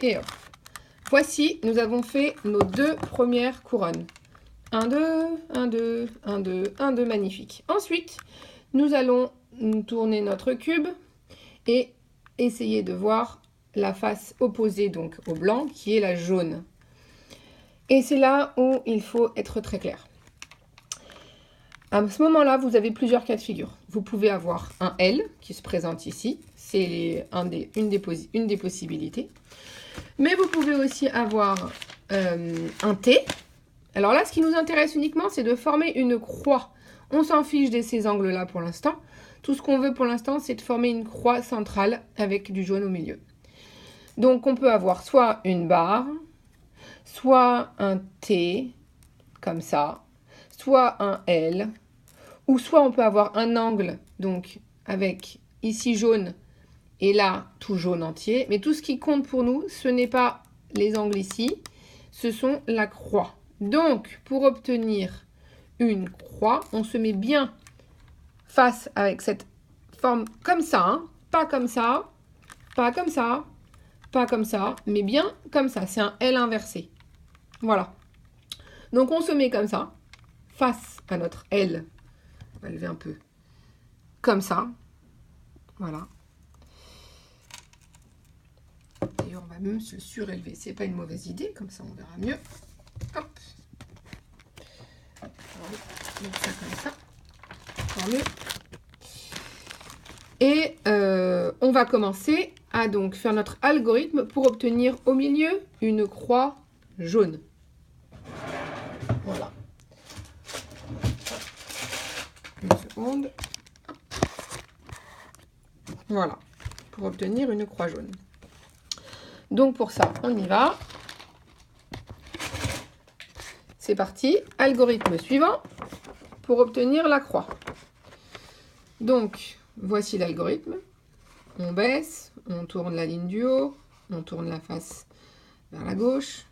Et hop. Voici, nous avons fait nos 2 premières couronnes. 1, 2, 1, 2, 1, 2, 1, 2, magnifique. Ensuite, nous allons tourner notre cube et essayer de voir la face opposée donc au blanc qui est la jaune. Et c'est là où il faut être très clair. À ce moment-là, vous avez plusieurs cas de figure. Vous pouvez avoir un L qui se présente ici, c'est une des possibilités. Mais vous pouvez aussi avoir un T. Alors là, ce qui nous intéresse uniquement, c'est de former une croix. On s'en fiche de ces angles-là pour l'instant. Tout ce qu'on veut pour l'instant, c'est de former une croix centrale avec du jaune au milieu. Donc, on peut avoir soit une barre, soit un T, comme ça, soit un L, ou soit on peut avoir un angle, donc avec ici jaune et là tout jaune entier. Mais tout ce qui compte pour nous, ce n'est pas les angles ici, ce sont la croix. Donc, pour obtenir une croix, on se met bien face avec cette forme comme ça, hein, pas comme ça, pas comme ça, pas comme ça, mais bien comme ça. C'est un L inversé. Voilà. Donc, on se met comme ça, face à notre L. On va lever un peu. Comme ça. Voilà. D'ailleurs, on va même se surélever. C'est pas une mauvaise idée, comme ça on verra mieux. Hop. On va mettre ça comme ça. Encore mieux. Et on va commencer à donc faire notre algorithme pour obtenir au milieu une croix jaune. Voilà. Une seconde. Voilà. Pour obtenir une croix jaune. Donc pour ça, on y va. C'est parti. Algorithme suivant pour obtenir la croix. Donc, voici l'algorithme. On baisse, on tourne la ligne du haut, on tourne la face vers la gauche,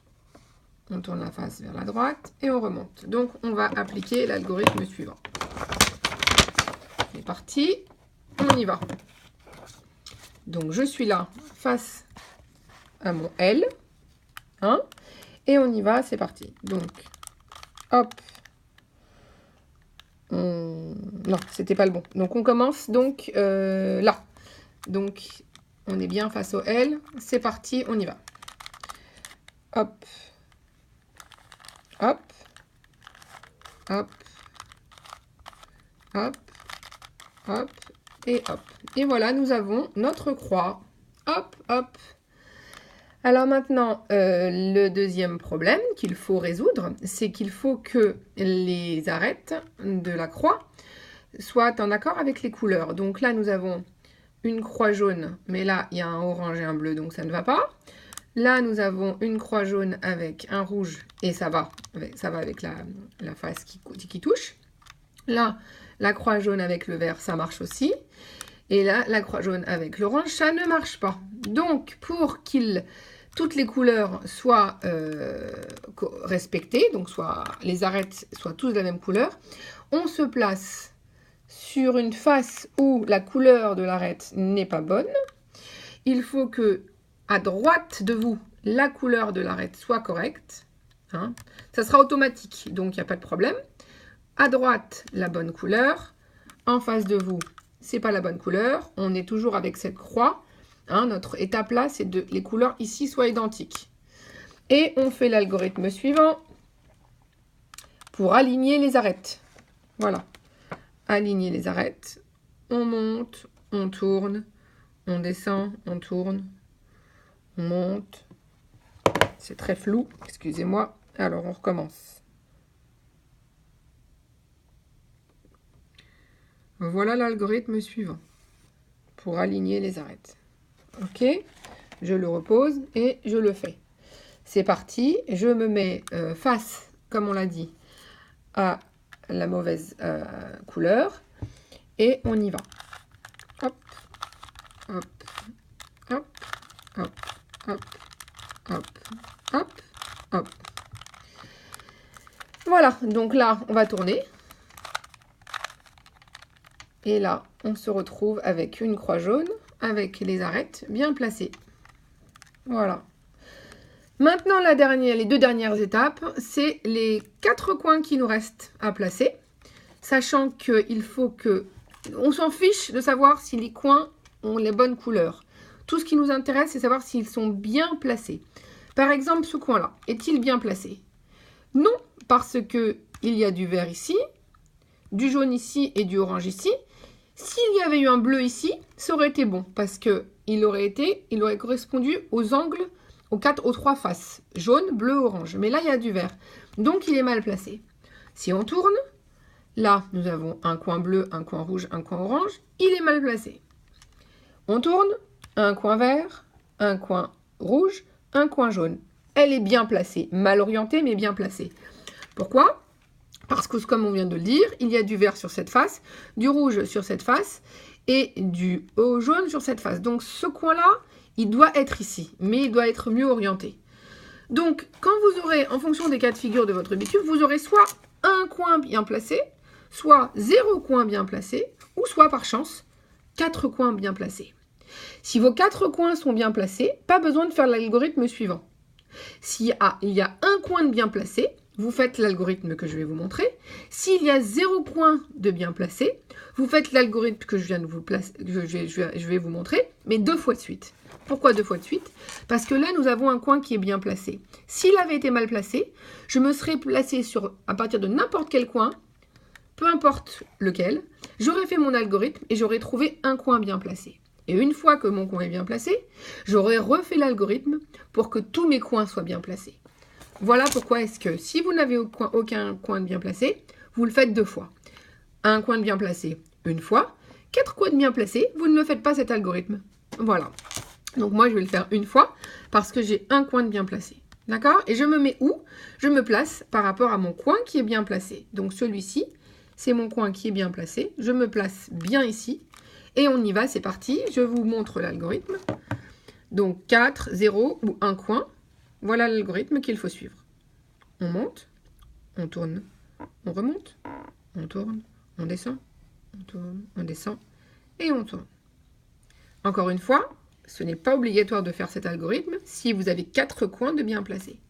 on tourne la face vers la droite et on remonte. Donc, on va appliquer l'algorithme suivant. C'est parti, on y va. Donc, je suis là face à mon L, hein, et on y va, c'est parti. Donc, hop. Non, c'était pas le bon. Donc, on commence donc là. Donc, on est bien face au L. C'est parti, on y va. Hop. Hop. Hop. Hop. Hop. Et hop. Et voilà, nous avons notre croix. Hop, hop. Alors maintenant, le deuxième problème qu'il faut résoudre, c'est qu'il faut que les arêtes de la croix soient en accord avec les couleurs. Donc là, nous avons une croix jaune, mais là, il y a un orange et un bleu, donc ça ne va pas. Là, nous avons une croix jaune avec un rouge, et ça va avec la face qui touche. Là, la croix jaune avec le vert, ça marche aussi. Et là, la croix jaune avec l'orange, ça ne marche pas. Donc, pour toutes les couleurs soient respectées, donc les arêtes soient tous de la même couleur, on se place sur une face où la couleur de l'arête n'est pas bonne. Il faut que, à droite de vous, la couleur de l'arête soit correcte. Hein. Ça sera automatique, donc il n'y a pas de problème. À droite, la bonne couleur. En face de vous, c'est pas la bonne couleur. On est toujours avec cette croix. Hein, notre étape là, c'est que les couleurs ici soient identiques. Et on fait l'algorithme suivant pour aligner les arêtes. Voilà. Aligner les arêtes. On monte, on tourne, on descend, on tourne, on monte. C'est très flou, excusez-moi. Alors, on recommence. Voilà l'algorithme suivant pour aligner les arêtes. Ok, je le repose et je le fais. C'est parti, je me mets face, comme on l'a dit, à la mauvaise couleur et on y va. Hop, hop, hop, hop, hop, hop, hop, hop. Voilà, donc là, on va tourner. Et là, on se retrouve avec une croix jaune, avec les arêtes bien placées. Voilà. Maintenant, les deux dernières étapes, c'est les 4 coins qui nous restent à placer. Sachant qu'il faut que... On s'en fiche de savoir si les coins ont les bonnes couleurs. Tout ce qui nous intéresse, c'est savoir s'ils sont bien placés. Par exemple, ce coin-là, est-il bien placé? Non, parce qu'il y a du vert ici, du jaune ici et du orange ici. S'il y avait eu un bleu ici, ça aurait été bon, parce qu'il aurait correspondu aux angles, aux 3 faces, jaune, bleu, orange. Mais là, il y a du vert, donc il est mal placé. Si on tourne, là, nous avons un coin bleu, un coin rouge, un coin orange, il est mal placé. On tourne, un coin vert, un coin rouge, un coin jaune. Elle est bien placée, mal orientée, mais bien placée. Pourquoi ? Parce que, comme on vient de le dire, il y a du vert sur cette face, du rouge sur cette face et du jaune sur cette face. Donc, ce coin-là, il doit être ici, mais il doit être mieux orienté. Donc, quand vous aurez, en fonction des cas de figure de votre Rubik's Cube, vous aurez soit un coin bien placé, soit 0 coin bien placé, ou soit, par chance, 4 coins bien placés. Si vos 4 coins sont bien placés, pas besoin de faire l'algorithme suivant. S'il y a un coin de bien placé, vous faites l'algorithme que je vais vous montrer. S'il y a 0 point de bien placé, vous faites l'algorithme que je vais vous montrer, mais 2 fois de suite. Pourquoi 2 fois de suite? Parce que là, nous avons un coin qui est bien placé. S'il avait été mal placé, je me serais placé à partir de n'importe quel coin, peu importe lequel, j'aurais fait mon algorithme et j'aurais trouvé un coin bien placé. Et une fois que mon coin est bien placé, j'aurais refait l'algorithme pour que tous mes coins soient bien placés. Voilà pourquoi est-ce que si vous n'avez aucun coin de bien placé, vous le faites 2 fois. Un coin de bien placé, une fois. 4 coins de bien placés, vous ne me faites pas cet algorithme. Voilà. Donc moi, je vais le faire une fois parce que j'ai un coin de bien placé. D'accord? Et je me mets où? Je me place par rapport à mon coin qui est bien placé. Donc celui-ci, c'est mon coin qui est bien placé. Je me place bien ici. Et on y va, c'est parti. Je vous montre l'algorithme. Donc 4, 0 ou un coin. Voilà l'algorithme qu'il faut suivre. On monte, on tourne, on remonte, on tourne, on descend, on tourne, on descend et on tourne. Encore une fois, ce n'est pas obligatoire de faire cet algorithme si vous avez 4 coins de bien placés.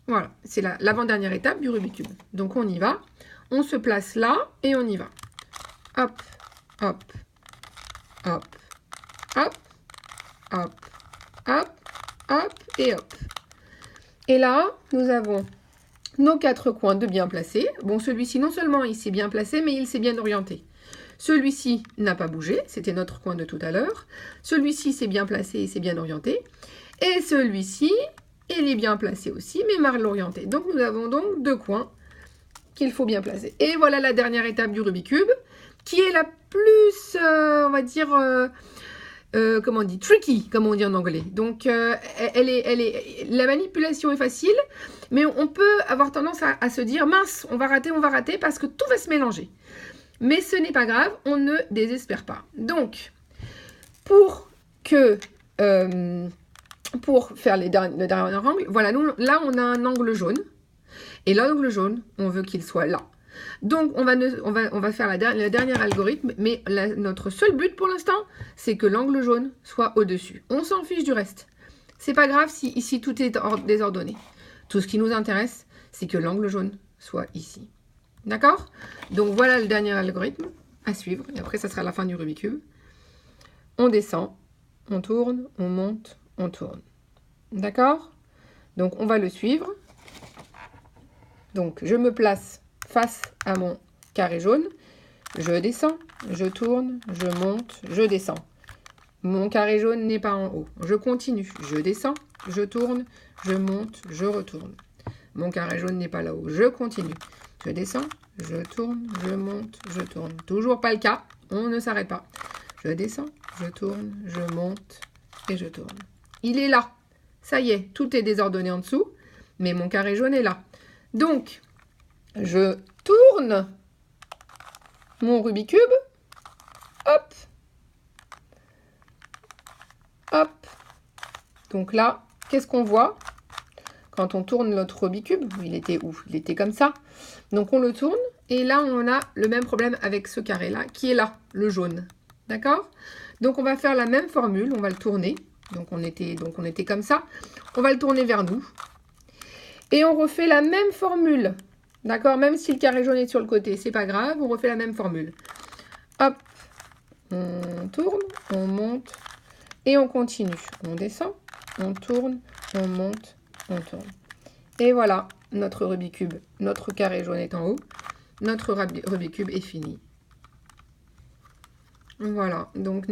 Voilà, c'est l'avant-dernière étape du Rubik's Cube. Donc on y va, on se place là et on y va. Hop, hop, hop, hop, hop, hop, hop et hop. Et là, nous avons nos 4 coins de bien placés. Bon, celui-ci, non seulement il s'est bien placé, mais il s'est bien orienté. Celui-ci n'a pas bougé, c'était notre coin de tout à l'heure. Celui-ci s'est bien placé et s'est bien orienté. Et celui-ci, il est bien placé aussi, mais mal orienté. Donc, nous avons donc 2 coins qu'il faut bien placer. Et voilà la dernière étape du Rubik's Cube, qui est la plus, on va dire... comment on dit, tricky, comme on dit en anglais. Donc, la manipulation est facile, mais on peut avoir tendance à se dire, mince, on va rater, parce que tout va se mélanger. Mais ce n'est pas grave, on ne désespère pas. Donc, pour faire le dernier angle, voilà, là, on a un angle jaune. Et l'angle jaune, on veut qu'il soit là. Donc, on va faire le dernier algorithme, mais notre seul but pour l'instant, c'est que l'angle jaune soit au-dessus. On s'en fiche du reste. C'est pas grave si ici tout est désordonné. Tout ce qui nous intéresse, c'est que l'angle jaune soit ici. D'accord? Donc, voilà le dernier algorithme à suivre. Et après, ça sera la fin du Rubik's Cube. On descend, on tourne, on monte, on tourne. D'accord? Donc, on va le suivre. Donc, je me place face à mon carré jaune, je descends, je tourne, je monte, je descends. Mon carré jaune n'est pas en haut. Je continue, je descends, je tourne, je monte, je retourne. Mon carré jaune n'est pas là-haut. Je continue, je descends, je tourne, je monte, je tourne. Toujours pas le cas, on ne s'arrête pas. Je descends, je tourne, je monte et je tourne. Il est là. Ça y est, tout est désordonné en dessous, mais mon carré jaune est là. Donc, je tourne mon Rubik's Cube. Hop. Hop. Donc là, qu'est-ce qu'on voit quand on tourne notre Rubik's Cube? Il était où? Il était comme ça. Donc on le tourne. Et là, on a le même problème avec ce carré-là, qui est là, le jaune. D'accord? Donc on va faire la même formule. On va le tourner. Donc on était comme ça. On va le tourner vers nous. Et on refait la même formule. D'accord? Même si le carré jaune est sur le côté, c'est pas grave. On refait la même formule. Hop. On tourne, on monte et on continue. On descend, on tourne, on monte, on tourne. Et voilà, notre Rubik's Cube. Notre carré jaune est en haut. Notre Rubik's Cube est fini. Voilà, donc